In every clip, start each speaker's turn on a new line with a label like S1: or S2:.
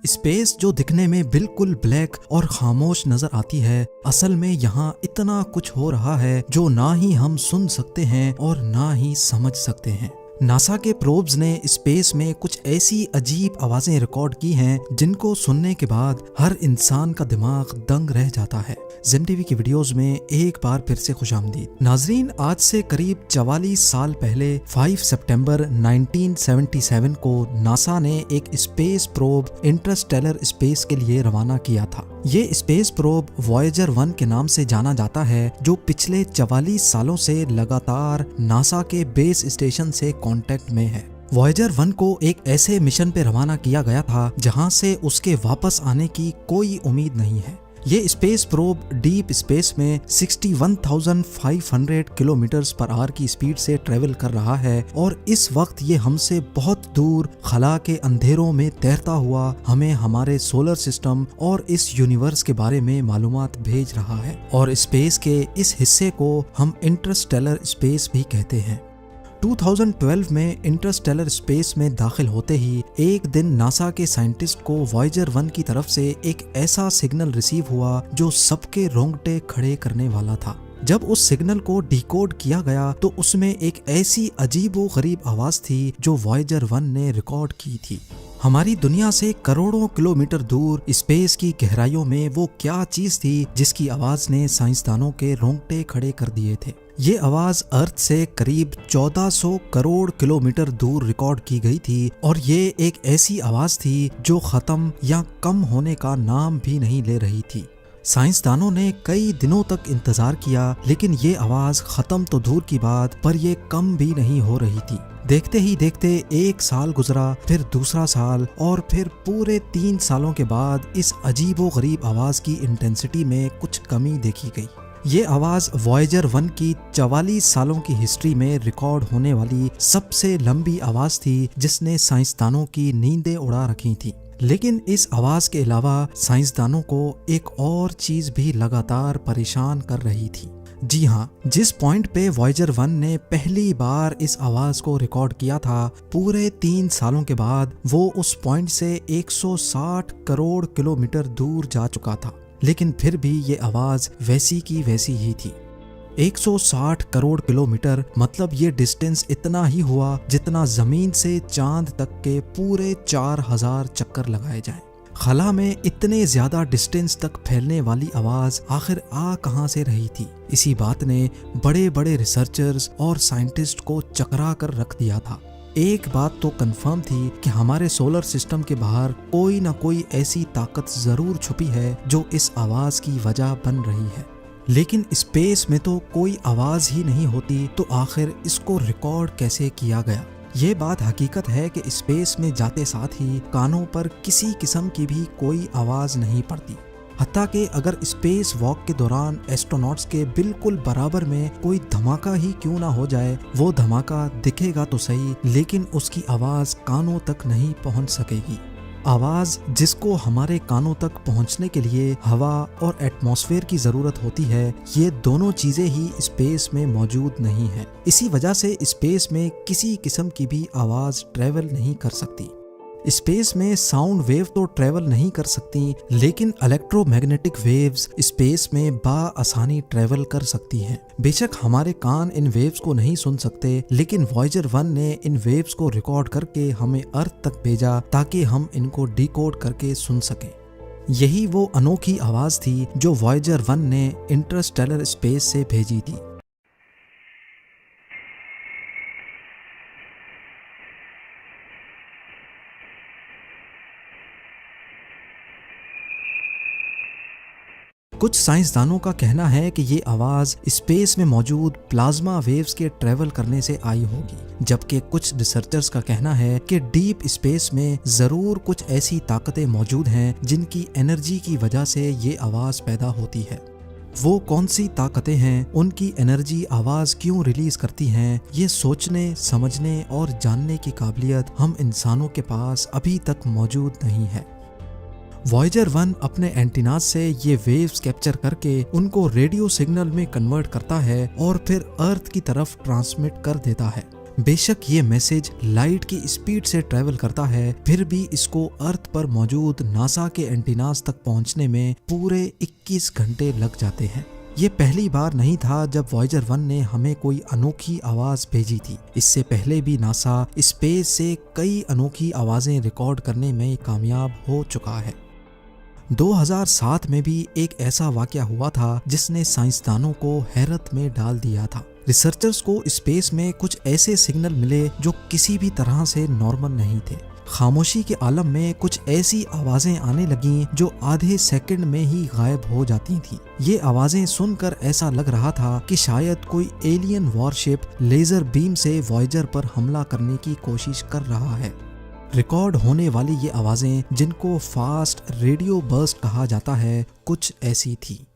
S1: Space जो दिखने में बिल्कुल ब्लैक और खामोश नजर आती है, असल में यहाँ इतना कुछ हो रहा है जो ना ही हम सुन सकते हैं और ना ही समझ सकते हैं। नासा के प्रोब्स ने स्पेस में कुछ ऐसी अजीब आवाजें रिकॉर्ड की हैं जिनको सुनने के बाद हर इंसान का दिमाग दंग रह जाता है। ज़ेम टीवी की वीडियोस में एक बार फिर से खुशामदीद। नाजरीन, आज से करीब 44 साल पहले 5 सितंबर 1977 को नासा ने एक स्पेस प्रोब इंटरस्टेलर स्पेस के लिए रवाना किया था। ये स्पेस प्रोब वॉयेजर 1 के नाम से जाना जाता है, जो पिछले 44 सालों से लगातार नासा के बेस स्टेशन से कांटेक्ट में है। वॉयेजर 1 को एक ऐसे मिशन पे रवाना किया गया था जहां से उसके वापस आने की कोई उम्मीद नहीं है। ये स्पेस प्रोब डीप स्पेस में 61,500 किलोमीटर्स पर आवर की स्पीड से ट्रेवल कर रहा है और इस वक्त ये हमसे बहुत दूर खला के अंधेरों में तैरता हुआ हमें हमारे सोलर सिस्टम और इस यूनिवर्स के बारे में मालूमात भेज रहा है। और स्पेस के इस हिस्से को हम इंटरस्टेलर स्पेस भी कहते हैं। 2012 में इंटरस्टेलर स्पेस में दाखिल होते ही एक दिन नासा के साइंटिस्ट को वॉयेजर 1 की तरफ से एक ऐसा सिग्नल रिसीव हुआ जो सबके रोंगटे खड़े करने वाला था। जब उस सिग्नल को डिकोड किया गया तो उसमें एक ऐसी अजीबोगरीब आवाज थी जो वॉयेजर 1 ने रिकॉर्ड की थी। हमारी दुनिया से करोड़ों किलोमीटर दूर स्पेस की गहराइयों में वो क्या चीज थी जिसकी आवाज ने साइंसदानों के रोंगटे खड़े कर दिए थे। ये आवाज अर्थ से करीब 1400 करोड़ किलोमीटर दूर रिकॉर्ड की गई थी और ये एक ऐसी आवाज थी जो खत्म या कम होने का नाम भी नहीं ले रही थी। साइंसदानों ने कई दिनों तक इंतजार किया, लेकिन ये आवाज खत्म तो दूर की बात पर ये कम भी नहीं हो रही थी। देखते ही देखते एक साल गुजरा, फिर दूसरा साल और फिर पूरे 3 सालों के बाद इस अजीबोगरीब आवाज की इंटेंसिटी में कुछ कमी देखी गई। ये आवाज वॉयेजर 1 की 44 सालों की हिस्ट्री में रिकॉर्ड होने वाली सबसे लंबी आवाज थी जिसने साइंसदानों की नींदें उड़ा रखी थी। लेकिन इस आवाज के अलावा साइंसदानों को एक और चीज भी लगातार परेशान कर रही थी। जी हाँ, जिस पॉइंट पे वॉयेजर 1 ने पहली बार इस आवाज को रिकॉर्ड किया था, पूरे 3 सालों के बाद वो उस पॉइंट से 160 करोड़ किलोमीटर दूर जा चुका था। लेकिन फिर भी ये आवाज वैसी की वैसी ही थी। 160 करोड़ किलोमीटर मतलब ये डिस्टेंस इतना ही हुआ जितना जमीन से चांद तक के पूरे 4000 चक्कर लगाए जाएं। खला में इतने ज्यादा डिस्टेंस तक फैलने वाली आवाज आखिर आ कहां से रही थी? इसी बात ने बड़े बड़े रिसर्चर्स और साइंटिस्ट को चकरा कर रख दिया था। एक बात तो कंफर्म थी कि हमारे सोलर सिस्टम के बाहर कोई ना कोई ऐसी ताकत जरूर छुपी है जो इस आवाज की वजह बन रही है। लेकिन स्पेस में तो कोई आवाज ही नहीं होती, तो आखिर इसको रिकॉर्ड कैसे किया गया? ये बात हकीकत है कि स्पेस में जाते साथ ही कानों पर किसी किस्म की भी कोई आवाज नहीं पड़ती। हत्ता कि अगर स्पेस वॉक के दौरान एस्ट्रोनॉट्स के बिल्कुल बराबर में कोई धमाका ही क्यों ना हो जाए, वो धमाका दिखेगा तो सही, लेकिन उसकी आवाज कानों तक नहीं पहुंच सकेगी। आवाज जिसको हमारे कानों तक पहुंचने के लिए हवा और एटमॉस्फेयर की जरूरत होती है, ये दोनों चीजें ही स्पेस में मौजूद नहीं है। इसी वजह से स्पेस में किसी किस्म की भी आवाज ट्रेवल नहीं कर सकती। स्पेस में साउंड वेव तो ट्रेवल नहीं कर सकती, लेकिन इलेक्ट्रोमैग्नेटिक वेव्स स्पेस में बाआसानी ट्रेवल कर सकती हैं। बेशक हमारे कान इन वेव्स को नहीं सुन सकते, लेकिन वॉयेजर 1 ने इन वेव्स को रिकॉर्ड करके हमें अर्थ तक भेजा ताकि हम इनको डिकोड करके सुन सकें। यही वो अनोखी आवाज थी जो वॉयेजर 1 ने इंटरस्टेलर स्पेस से भेजी थी। कुछ साइंसदानों का कहना है कि ये आवाज स्पेस में मौजूद प्लाज्मा वेव्स के ट्रेवल करने से आई होगी, जबकि कुछ रिसर्चर्स का कहना है कि डीप स्पेस में जरूर कुछ ऐसी ताकतें मौजूद हैं जिनकी एनर्जी की वजह से ये आवाज पैदा होती है। वो कौन सी ताकतें हैं, उनकी एनर्जी आवाज क्यों रिलीज करती हैं, ये सोचने, समझने और जानने की काबिलियत हम इंसानों के पास अभी तक मौजूद नहीं है। वॉयेजर 1 अपने एंटीनास से ये वेव्स कैप्चर करके उनको रेडियो सिग्नल में कन्वर्ट करता है और फिर अर्थ की तरफ ट्रांसमिट कर देता है। बेशक ये मैसेज लाइट की स्पीड से ट्रेवल करता है, फिर भी इसको अर्थ पर मौजूद नासा के एंटीनास तक पहुंचने में पूरे 21 घंटे लग जाते हैं। ये पहली बार नहीं था जब वॉयेजर 1 ने हमें कोई अनोखी आवाज भेजी थी। इससे पहले भी नासा स्पेस से कई अनोखी आवाजें रिकॉर्ड करने में कामयाब हो चुका है। 2007 में भी एक ऐसा वाकया हुआ था जिसने साइंसदानों को हैरत में डाल दिया था। रिसर्चर्स को स्पेस में कुछ ऐसे सिग्नल मिले जो किसी भी तरह से नॉर्मल नहीं थे। खामोशी के आलम में कुछ ऐसी आवाजें आने लगीं जो आधे सेकंड में ही गायब हो जाती थीं। ये आवाजें सुनकर ऐसा लग रहा था कि शायद कोई एलियन वॉरशिप लेजर बीम से वॉयेजर पर हमला करने की कोशिश कर रहा है। रिकॉर्ड होने वाली ये आवाजें, जिनको फास्ट रेडियो बर्स्ट कहा जाता है, कुछ ऐसी थी।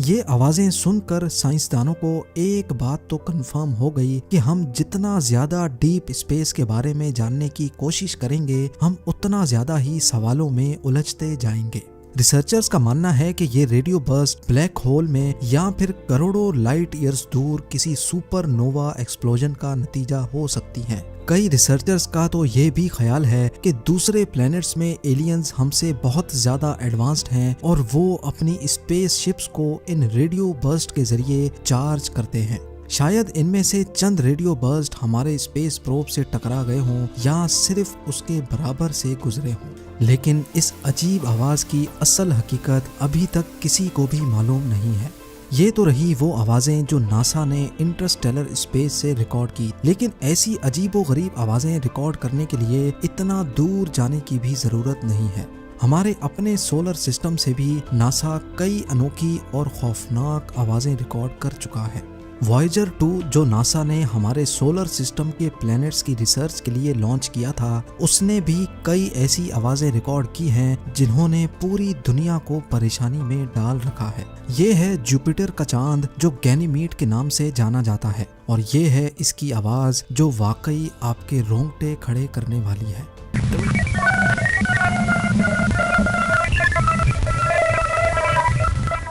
S1: ये आवाजें सुनकर साइंसदानों को एक बात तो कंफर्म हो गई कि हम जितना ज्यादा डीप स्पेस के बारे में जानने की कोशिश करेंगे, हम उतना ज्यादा ही सवालों में उलझते जाएंगे। रिसर्चर्स का मानना है कि ये रेडियो बर्स्ट ब्लैक होल में या फिर करोड़ों लाइट ईयर्स दूर किसी सुपरनोवा एक्सप्लोजन का नतीजा हो सकती हैं। कई रिसर्चर्स का तो ये भी ख्याल है कि दूसरे प्लैनेट्स में एलियंस हमसे बहुत ज्यादा एडवांस्ड हैं और वो अपनी स्पेस शिप्स को इन रेडियो बर्स्ट के जरिए चार्ज करते हैं। शायद इनमें से चंद रेडियो बर्स्ट हमारे स्पेस प्रोब से टकरा गए हों या सिर्फ उसके बराबर से गुजरे हों, लेकिन इस अजीब आवाज की असल हकीकत अभी तक किसी को भी मालूम नहीं है। ये तो रही वो आवाजें जो नासा ने इंटरस्टेलर स्पेस से रिकॉर्ड की, लेकिन ऐसी अजीबोगरीब आवाजें रिकॉर्ड करने के लिए इतना दूर जाने की भी जरूरत नहीं है। हमारे अपने सोलर सिस्टम से भी नासा कई अनोखी और खौफनाक आवाजें रिकॉर्ड कर चुका है। वॉयेजर 2 जो नासा ने हमारे सोलर सिस्टम के प्लैनेट्स की रिसर्च के लिए लॉन्च किया था, उसने भी कई ऐसी आवाजें रिकॉर्ड की हैं जिन्होंने पूरी दुनिया को परेशानी में डाल रखा है। ये है जुपिटर का चांद जो गैनीमीड के नाम से जाना जाता है, और ये है इसकी आवाज जो वाकई आपके रोंगटे खड़े करने वाली है।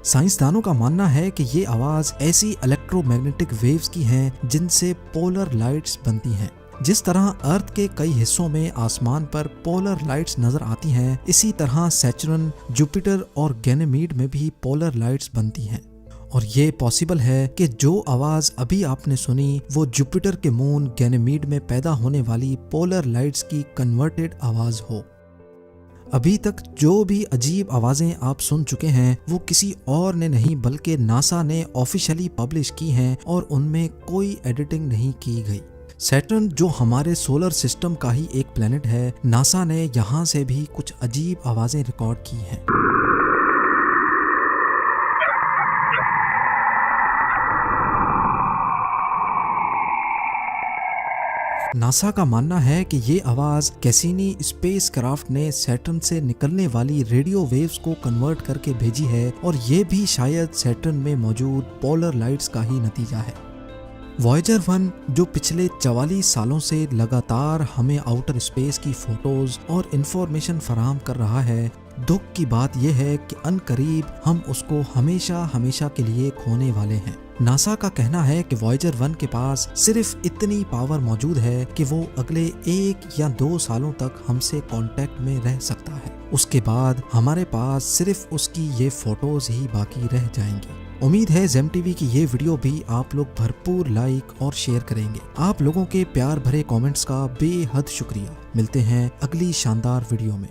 S1: साइंसदानों का मानना है कि ये आवाज ऐसी इलेक्ट्रोमैग्नेटिक वेव्स की है जिनसे पोलर लाइट्स बनती हैं। जिस तरह अर्थ के कई हिस्सों में आसमान पर पोलर लाइट्स नजर आती हैं, इसी तरह सैटर्न, जुपिटर और गैनीमीड में भी पोलर लाइट्स बनती हैं। और ये पॉसिबल है कि जो आवाज अभी आपने सुनी वो जुपिटर के मून गैनीमीड में पैदा होने वाली पोलर लाइट्स की कन्वर्टेड आवाज हो। अभी तक जो भी अजीब आवाजें आप सुन चुके हैं वो किसी और ने नहीं बल्कि नासा ने ऑफिशियली पब्लिश की हैं और उनमें कोई एडिटिंग नहीं की गई। सैटर्न जो हमारे सोलर सिस्टम का ही एक प्लेनेट है, नासा ने यहाँ से भी कुछ अजीब आवाजें रिकॉर्ड की हैं। नासा का मानना है कि ये आवाज कैसिनी स्पेसक्राफ्ट ने सैटर्न से निकलने वाली रेडियो वेव्स को कन्वर्ट करके भेजी है, और ये भी शायद सैटर्न में मौजूद पोलर लाइट्स का ही नतीजा है। वॉयेजर 1 जो पिछले 44 सालों से लगातार हमें आउटर स्पेस की फोटोज और इंफॉर्मेशन फराहम कर रहा है, दुख की बात यह है कि अनकरीब हम उसको हमेशा हमेशा के लिए खोने वाले हैं। नासा का कहना है कि वॉयेजर 1 के पास सिर्फ इतनी पावर मौजूद है कि वो अगले 1 या 2 सालों तक हमसे कांटेक्ट में रह सकता है। उसके बाद हमारे पास सिर्फ उसकी ये फोटोज ही बाकी रह जाएंगी। उम्मीद है जेम टीवी की ये वीडियो भी आप लोग भरपूर लाइक और शेयर करेंगे। आप लोगों के प्यार भरे कमेंट्स का बेहद शुक्रिया। मिलते हैं अगली शानदार वीडियो में।